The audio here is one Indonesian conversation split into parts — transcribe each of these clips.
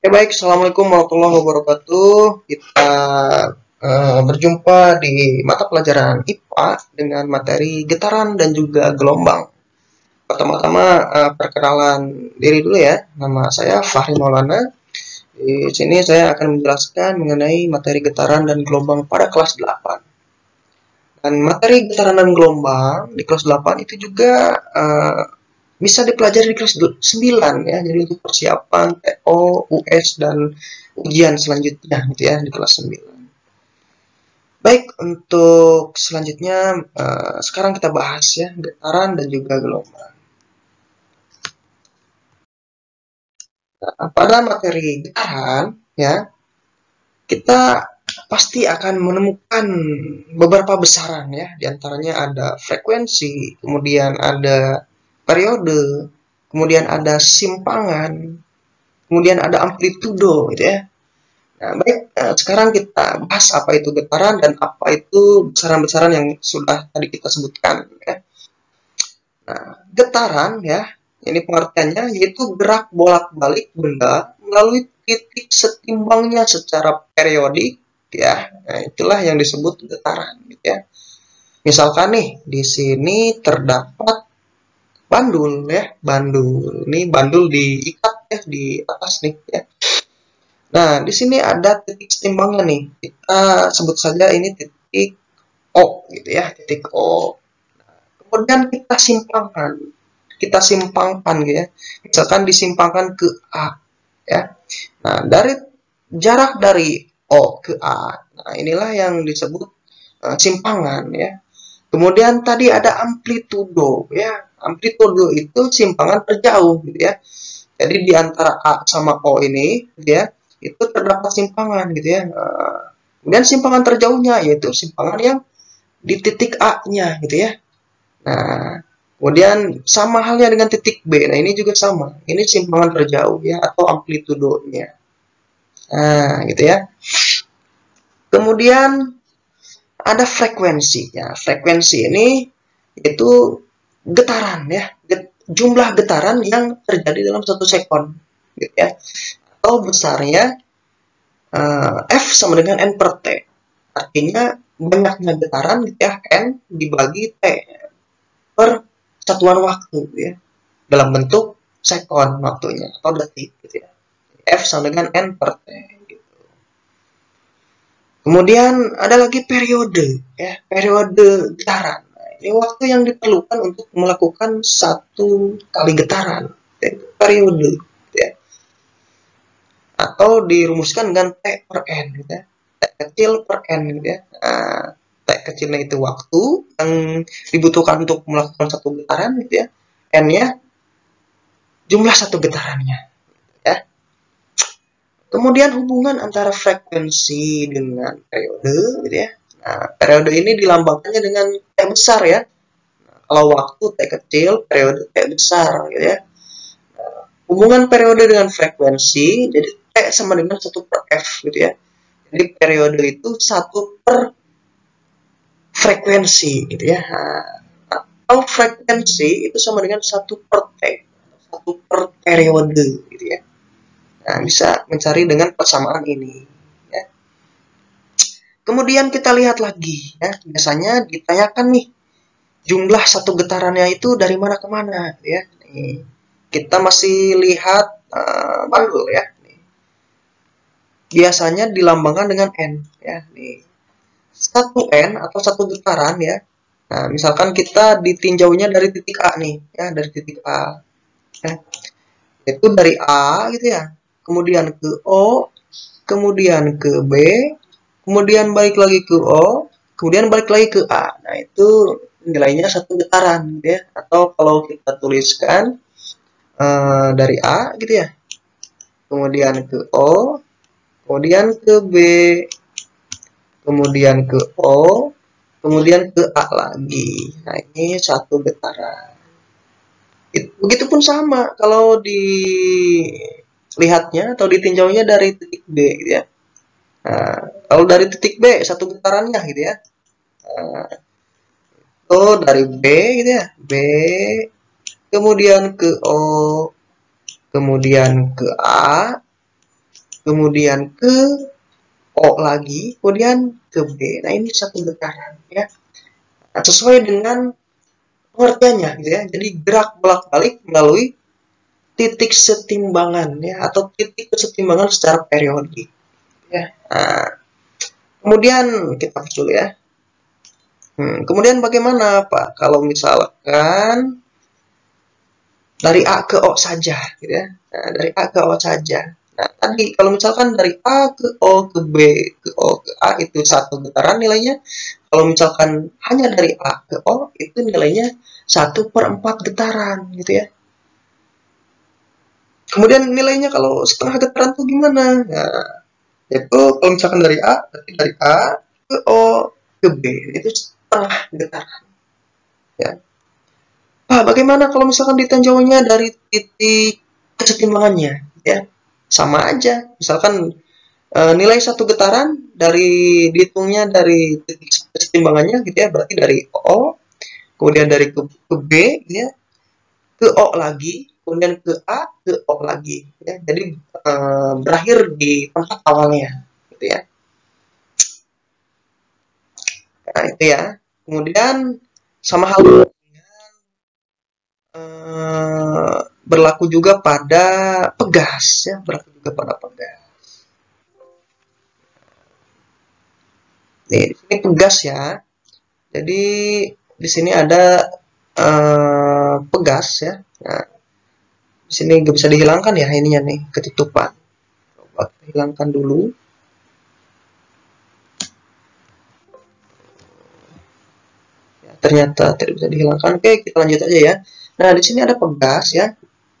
Baik, Assalamualaikum warahmatullahi wabarakatuh. Kita berjumpa di mata pelajaran IPA dengan materi getaran dan juga gelombang. Pertama-tama, perkenalan diri dulu ya. Nama saya Fahri Maulana. Di sini saya akan menjelaskan mengenai materi getaran dan gelombang pada kelas 8. Dan materi getaran dan gelombang di kelas 8 itu juga bisa dipelajari di kelas 9 ya. Jadi untuk persiapan TO, US dan ujian selanjutnya gitu ya di kelas 9. Baik, untuk selanjutnya sekarang kita bahas ya getaran dan juga gelombang. Nah, pada materi getaran ya kita pasti akan menemukan beberapa besaran ya, diantaranya ada frekuensi, kemudian ada periode, kemudian ada simpangan, kemudian ada amplitudo gitu ya. Nah, baik, sekarang kita bahas apa itu getaran dan apa itu besaran-besaran yang sudah tadi kita sebutkan ya. Nah, getaran ya, ini pengertiannya yaitu gerak bolak-balik benda melalui titik setimbangnya secara periodik ya. Nah, itulah yang disebut getaran gitu ya. Misalkan nih di sini terdapat bandul ya, bandul. Ini bandul diikat ya di atas nih ya. Nah, di sini ada titik setimbangnya nih. Kita sebut saja ini titik O gitu ya, titik O. Kemudian kita simpangkan. Kita simpangkan gitu ya. Misalkan disimpangkan ke A ya. Nah, dari jarak dari O ke A. Nah, inilah yang disebut simpangan ya. Kemudian tadi ada amplitudo ya. Amplitudo itu simpangan terjauh gitu ya. Jadi di antara A sama O ini gitu ya, itu terdapat simpangan gitu ya. Kemudian simpangan terjauhnya yaitu simpangan yang di titik A-nya gitu ya. Nah, kemudian sama halnya dengan titik B. Nah, ini juga sama. Ini simpangan terjauh ya atau amplitudonya. Nah, gitu ya. Kemudian ada frekuensinya. Frekuensi ini yaitu getaran ya. Jumlah getaran yang terjadi dalam 1 sekon gitu ya. Atau besarnya F sama dengan N per T. Artinya banyaknya getaran gitu ya, N dibagi T per satuan waktu gitu ya. Dalam bentuk sekon waktunya atau detik gitu ya. F sama dengan N per T gitu. Kemudian ada lagi periode ya, periode getaran. Nah, ini waktu yang diperlukan untuk melakukan 1 kali getaran, yaitu periode gitu ya. Atau dirumuskan dengan T per N gitu ya. T kecil per N gitu ya. Nah, T kecilnya itu waktu yang dibutuhkan untuk melakukan 1 getaran gitu ya. N-nya jumlah 1 getarannya ya. Kemudian hubungan antara frekuensi dengan periode gitu ya. Nah, periode ini dilambangkannya dengan T besar ya. Nah, kalau waktu T kecil, periode T besar gitu ya. Nah, hubungan periode dengan frekuensi, jadi T sama dengan 1 per F gitu ya. Jadi periode itu 1 per frekuensi gitu ya. Nah, atau frekuensi itu sama dengan 1 per T, 1 per periode gitu ya. Nah, bisa mencari dengan persamaan ini ya. Kemudian kita lihat lagi ya. Biasanya ditanyakan nih jumlah 1 getarannya itu dari mana ke mana ya. Nih, kita masih lihat bandul ya. Biasanya dilambangkan dengan N ya. Nih, 1 N atau 1 getaran ya. Nah, misalkan kita ditinjaunya dari titik A nih ya, dari titik A ya. Itu dari A gitu ya. Kemudian ke O, kemudian ke B, kemudian balik lagi ke O, kemudian balik lagi ke A. Nah, itu nilainya 1 getaran gitu ya. Atau kalau kita tuliskan dari A gitu ya. Kemudian ke O, kemudian ke B, kemudian ke O, kemudian ke A lagi. Nah, ini 1 getaran. Begitupun sama kalau dilihatnya atau ditinjaunya dari titik B gitu ya. Nah, kalau dari titik B 1 getarannya gitu ya. Nah, itu dari B gitu ya. B, kemudian ke O, kemudian ke A, kemudian ke O lagi, kemudian ke B. Nah, ini satu getaran ya. Nah, sesuai dengan pengertiannya gitu ya. Jadi gerak bolak-balik melalui titik setimbangan ya, atau titik kesetimbangan secara periodik ya. Nah, kemudian kita hapus dulu ya. Kemudian bagaimana Pak kalau misalkan dari A ke O saja gitu ya. Nah, dari A ke O saja. Nah, tadi kalau misalkan dari A ke O ke B ke O ke A itu satu getaran nilainya. Kalau misalkan hanya dari A ke O itu nilainya 1/4 getaran gitu ya. Kemudian nilainya kalau setengah getaran tuh gimana? Nah, itu kalau misalkan dari A, berarti dari A ke O ke B itu setengah getaran. Ya. Nah, bagaimana kalau misalkan ditinjaunya dari titik kesetimbangannya? Ya, sama aja. Misalkan nilai satu getaran dari dihitungnya dari titik kesetimbangannya gitu ya, berarti dari O, kemudian dari ke B, gitu ya, ke O lagi, kemudian ke A, ke O lagi. Ya. Jadi berakhir di tempat awalnya, gitu ya. Nah, itu ya. Kemudian sama hal berlaku juga pada pegas ya, berlaku juga pada pegas. Nih, ini pegas ya. Jadi di sini ada pegas ya. Nah, di sini nggak bisa dihilangkan ya ininya nih, ketutupan. Coba hilangkan dulu. Ya, ternyata tidak bisa dihilangkan. Oke, kita lanjut aja ya. Nah, di sini ada pegas ya.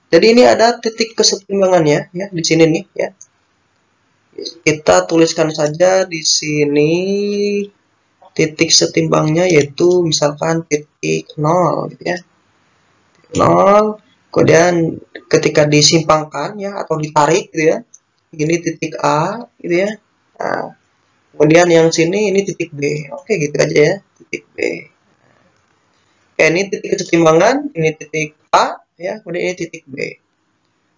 Jadi ini ada titik kesetimbangannya ya di sini nih ya. Kita tuliskan saja di sini titik setimbangnya, yaitu misalkan titik 0 gitu ya. 0, kemudian ketika disimpangkan ya atau ditarik gitu ya. Ini titik A gitu ya. Nah, kemudian yang sini ini titik B. Oke, gitu aja ya, titik B. Oke, ini titik kesetimbangan, ini titik A ya, kemudian ini titik B.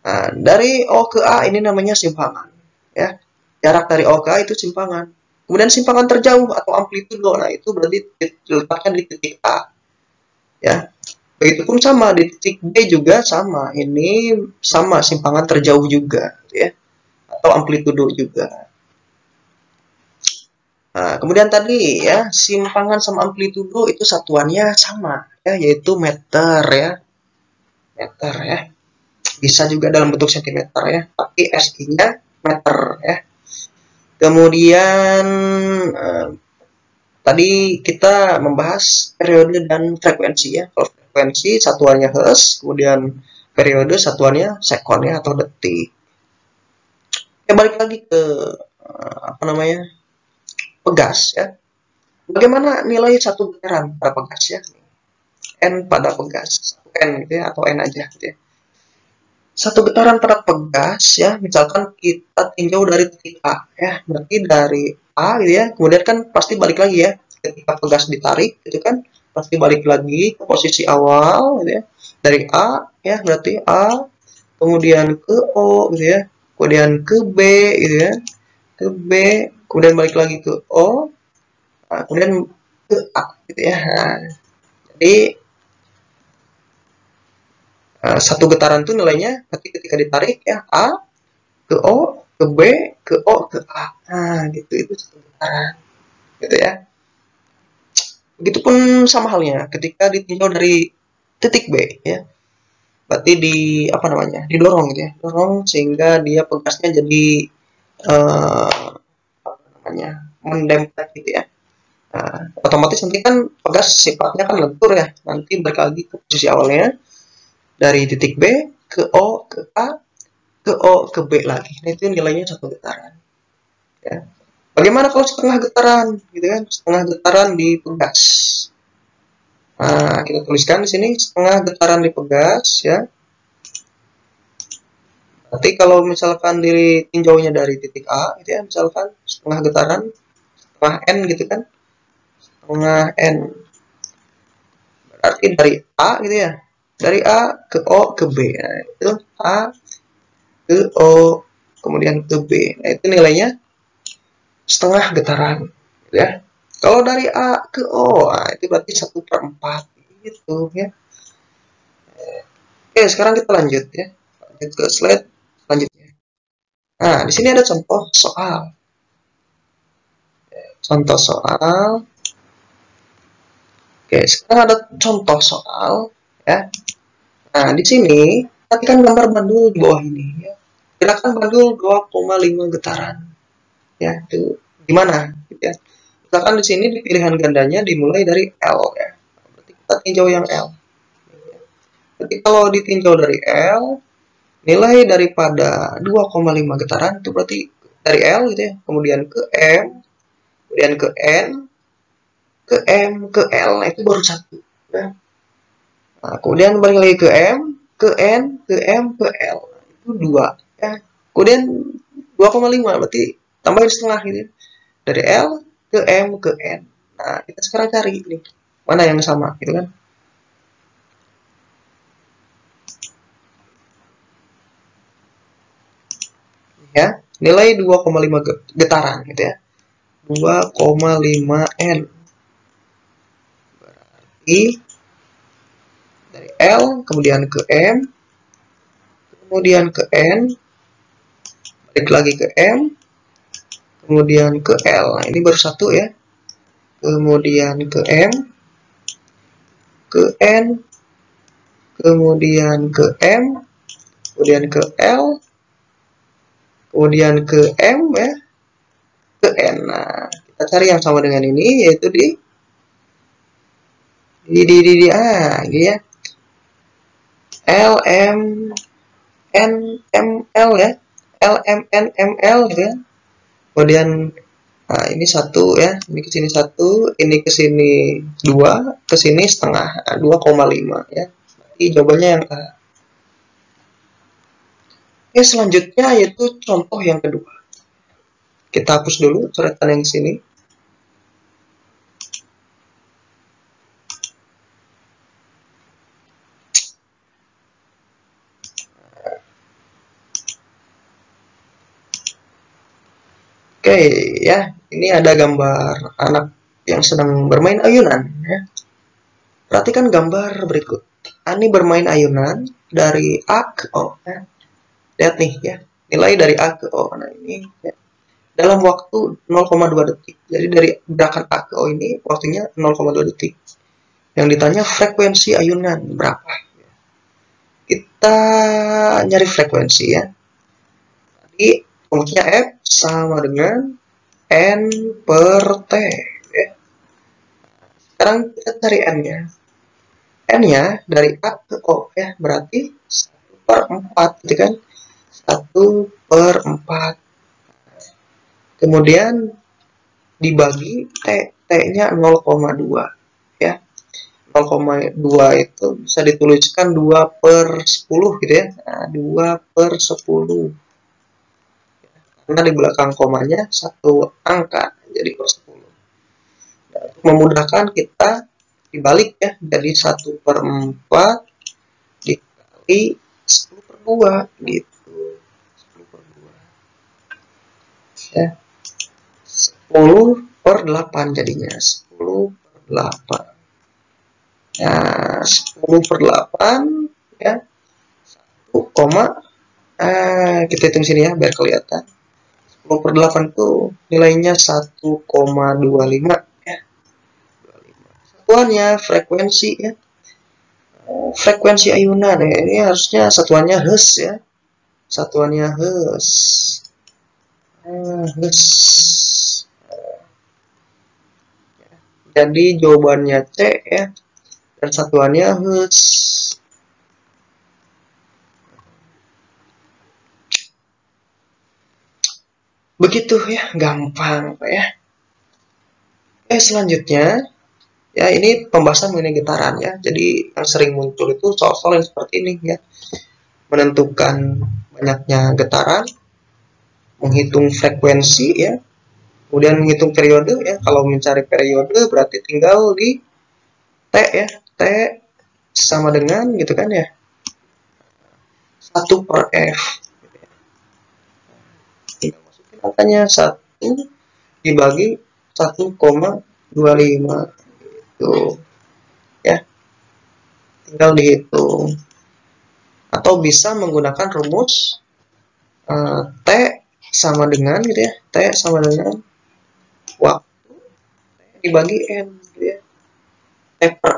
Nah, dari O ke A ini namanya simpangan ya. Jarak dari O ke A itu simpangan. Kemudian simpangan terjauh atau amplitudo, nah itu berarti letaknya di titik A ya. Begitupun sama di titik B juga sama, ini sama simpangan terjauh juga ya, atau amplitudo juga. Nah, kemudian tadi ya, simpangan sama amplitudo itu satuannya sama ya, yaitu meter ya. Meter ya. Bisa juga dalam bentuk sentimeter ya, tapi SI-nya meter ya. Kemudian tadi kita membahas periode dan frekuensi ya. Kalau frekuensi satuannya hertz, kemudian periode satuannya sekon ya, atau detik. Ya, balik lagi ke apa namanya, pegas ya. Bagaimana nilai satu getaran pada pegas ya? N pada pegas, N gitu ya, atau N aja gitu ya. Satu getaran pada pegas ya, misalkan kita tinjau dari titik A ya, berarti dari A gitu ya, kemudian kan pasti balik lagi ya, ketika pegas ditarik gitu kan, pasti balik lagi ke posisi awal gitu ya, dari A ya, berarti A, kemudian ke O gitu ya, kemudian ke B gitu ya, ke B, kemudian balik lagi ke O, nah, kemudian ke A gitu ya. Nah, jadi satu getaran itu nilainya ketika ditarik ya, A ke O ke B ke O ke A. Nah, gitu itu satu getaran. Gitu ya. Begitupun sama halnya ketika ditinjau dari titik B ya. Berarti di apa namanya? Didorong gitu ya. Dorong sehingga dia pegasnya jadi apa namanya? Mendempet gitu ya. Nah, otomatis nanti kan pegas sifatnya kan lentur ya. Nanti balik lagi ke posisi awalnya dari titik B ke O ke A ke O ke B lagi. Nah, itu nilainya satu getaran. Ya. Bagaimana kalau setengah getaran, gitu kan? Setengah getaran di pegas. Nah, kita tuliskan di sini setengah getaran di pegas, ya. Berarti kalau misalkan ditinjaunya dari titik A, gitu ya, misalkan setengah getaran, setengah N gitu kan, setengah N. Berarti dari A gitu ya, dari A ke O ke B. Nah, itu A ke O kemudian ke B. Nah, itu nilainya setengah getaran, ya. Kalau dari A ke O, nah, itu berarti 1/4, gitu ya. Oke, sekarang kita lanjut ya. Lanjut ke slide selanjutnya. Nah, di sini ada contoh soal. Contoh soal. Oke, sekarang ada contoh soal ya. Nah, di sini perhatikan gambar bandul di bawah ini ya. Gerakan bandul 2,5 getaran. Ya, itu gimana gitu ya. Misalkan di sini di pilihan gandanya dimulai dari L ya. Berarti kita tinjau yang L. Jadi kalau ditinjau dari L, nilai daripada 2,5 getaran itu berarti dari L gitu ya. Kemudian ke M, kemudian ke N, ke M, ke L. Nah, itu baru satu ya. Nah, kemudian balik lagi ke M, ke N, ke M, ke L. Itu 2 ya. Kemudian 2,5 berarti tambahin setengah gitu ya. Dari L ke M ke N. Nah, kita sekarang cari nih mana yang sama gitu kan. Ya, nilai 2,5 getaran gitu ya. 2,5 N. Berarti dari L kemudian ke M, kemudian ke N, balik lagi ke M, kemudian ke L. Nah, ini baru satu ya. Kemudian ke M, ke N, kemudian ke M, kemudian ke L, kemudian ke M ya, ke N. Nah, kita cari yang sama dengan ini yaitu di ini ya. L M N M L ya. L M N M L gitu ya. Kemudian nah, ini satu ya, ini ke sini satu, ini ke sini 2, ke sini setengah, 2,5 ya. Jadi jawabannya yang A. Oke, selanjutnya yaitu contoh yang kedua. Kita hapus dulu coretan yang sini. Oke ya, ini ada gambar anak yang sedang bermain ayunan ya. Perhatikan gambar berikut. Ani bermain ayunan dari A ke O ya. Lihat nih ya, nilai dari A ke O. Nah, ini ya, dalam waktu 0,2 detik. Jadi dari gerakan A ke O ini waktunya 0,2 detik. Yang ditanya frekuensi ayunan berapa? Kita nyari frekuensi ya. Jadi rumusnya F sama dengan N per T ya. Sekarang kita cari N-nya. N-nya dari A ke O ya, berarti 1/4 gitu kan. 1/4. Kemudian dibagi T, T-nya 0,2 ya. 0,2 itu bisa dituliskan 2/10 gitu ya. Nah, 2/10. Karena di belakang komanya satu angka, jadi per 10. Nah, untuk memudahkan kita dibalik ya, jadi 1/4 dikali 10/2 gitu. 10/2 ya. 10/8 jadinya. 10/8. Nah, 10/8 ya. 1, kita hitung sini ya biar kelihatan. 10/8 itu nilainya 1,25 ya. 25. Satuannya frekuensi ya. Frekuensi ayunan ya. Ini harusnya satuannya Hz ya. Satuannya Hz. Hz. Jadi jawabannya C ya. Dan satuannya Hz. Begitu ya, gampang ya. Selanjutnya ya ini pembahasan mengenai getaran ya. Jadi yang sering muncul itu soal-soal yang seperti ini ya. Menentukan banyaknya getaran, menghitung frekuensi ya, kemudian menghitung periode ya. Kalau mencari periode berarti tinggal di T ya. T sama dengan gitu kan ya. 1/F. Makanya 1 dibagi 1,25 itu ya, tinggal dihitung. Atau bisa menggunakan rumus T sama dengan gitu ya, T sama dengan waktu dibagi N gitu ya. T per